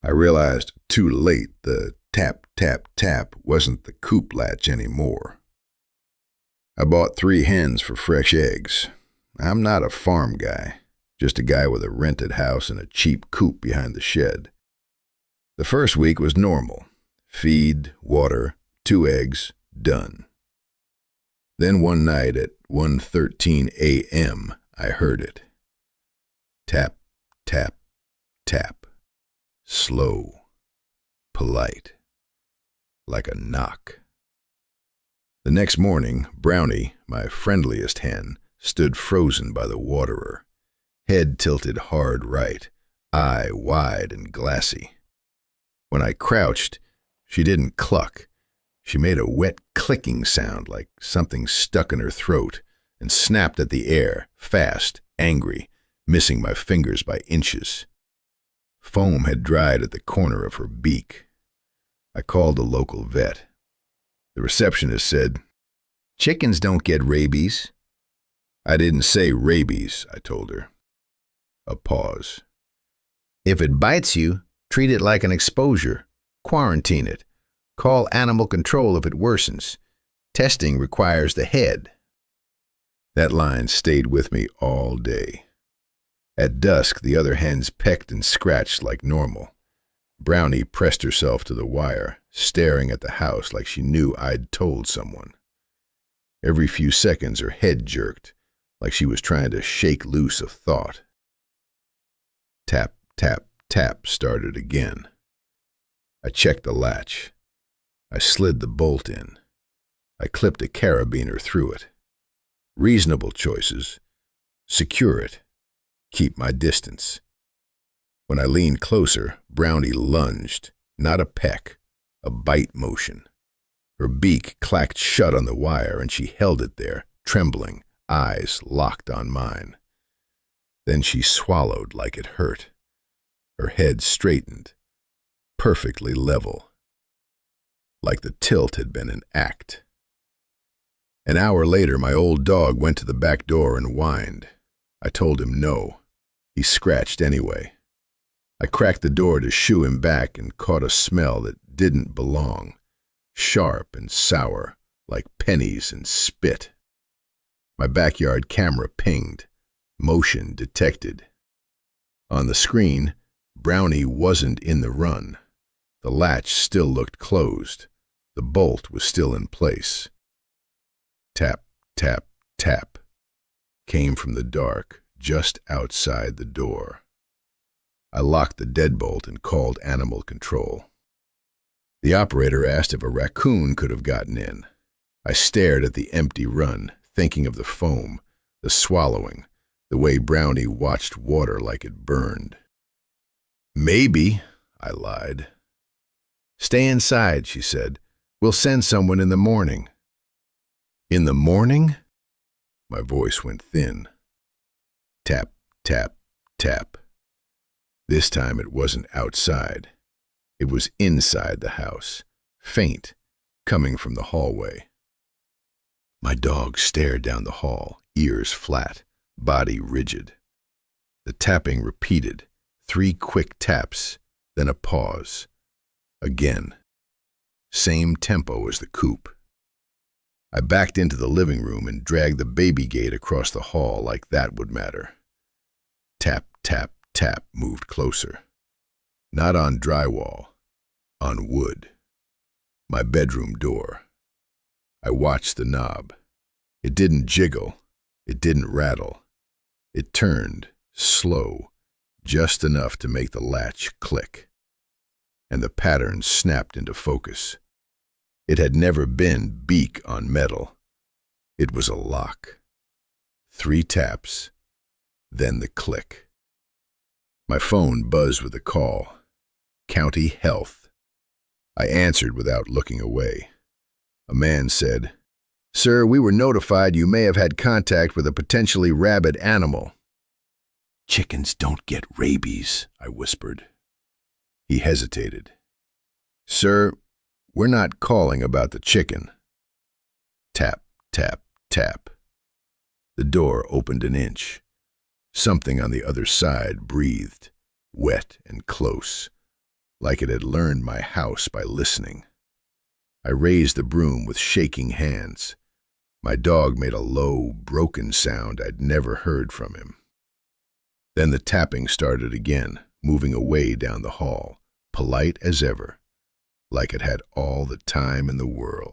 I realized too late the tap, tap, tap wasn't the coop latch anymore. I bought 3 hens for fresh eggs. I'm not a farm guy, just a guy with a rented house and a cheap coop behind the shed. The first week was normal. Feed, water, 2 eggs, done. Then one night at 1:13 a.m., I heard it. Tap, tap, tap. Slow, polite, like a knock. The next morning, Brownie, my friendliest hen, stood frozen by the waterer, head tilted hard right, eye wide and glassy. When I crouched, she didn't cluck. She made a wet clicking sound like something stuck in her throat and snapped at the air, fast, angry, missing my fingers by inches. Foam had dried at the corner of her beak. I called a local vet. The receptionist said, "Chickens don't get rabies." "I didn't say rabies," I told her. A pause. "If it bites you, treat it like an exposure. Quarantine it. Call animal control if it worsens. Testing requires the head." That line stayed with me all day. At dusk, the other hens pecked and scratched like normal. Brownie pressed herself to the wire, staring at the house like she knew I'd told someone. Every few seconds, her head jerked, like she was trying to shake loose a thought. Tap, tap, tap started again. I checked the latch. I slid the bolt in. I clipped a carabiner through it. Reasonable choices. Secure it. Keep my distance. When I leaned closer, Brownie lunged, not a peck, a bite motion. Her beak clacked shut on the wire and she held it there, trembling, eyes locked on mine. Then she swallowed like it hurt. Her head straightened, perfectly level, like the tilt had been an act. An hour later, my old dog went to the back door and whined. I told him no. He scratched anyway. I cracked the door to shoo him back and caught a smell that didn't belong, sharp and sour, like pennies and spit. My backyard camera pinged, motion detected. On the screen, Brownie wasn't in the run. The latch still looked closed. The bolt was still in place. Tap, tap, tap came from the dark, just outside the door. I locked the deadbolt and called animal control. The operator asked if a raccoon could have gotten in. I stared at the empty run, thinking of the foam, the swallowing, the way Brownie watched water like it burned. "Maybe," I lied. "Stay inside," she said. "We'll send someone in the morning." "In the morning?" My voice went thin. Tap, tap, tap. This time it wasn't outside. It was inside the house, faint, coming from the hallway. My dog stared down the hall, ears flat, body rigid. The tapping repeated, 3 quick taps, then a pause. Again. Same tempo as the coop. I backed into the living room and dragged the baby gate across the hall like that would matter. Tap, tap, tap moved closer. Not on drywall, on wood. My bedroom door. I watched the knob. It didn't jiggle. It didn't rattle. It turned, slow, just enough to make the latch click. And the pattern snapped into focus. It had never been beak on metal. It was a lock. 3 taps, then the click. My phone buzzed with a call. County Health. I answered without looking away. A man said, "Sir, we were notified you may have had contact with a potentially rabid animal." "Chickens don't get rabies," I whispered. He hesitated. "Sir, we're not calling about the chicken." Tap, tap, tap. The door opened an inch. Something on the other side breathed, wet and close, like it had learned my house by listening. I raised the broom with shaking hands. My dog made a low, broken sound I'd never heard from him. Then the tapping started again, moving away down the hall, polite as ever, like it had all the time in the world.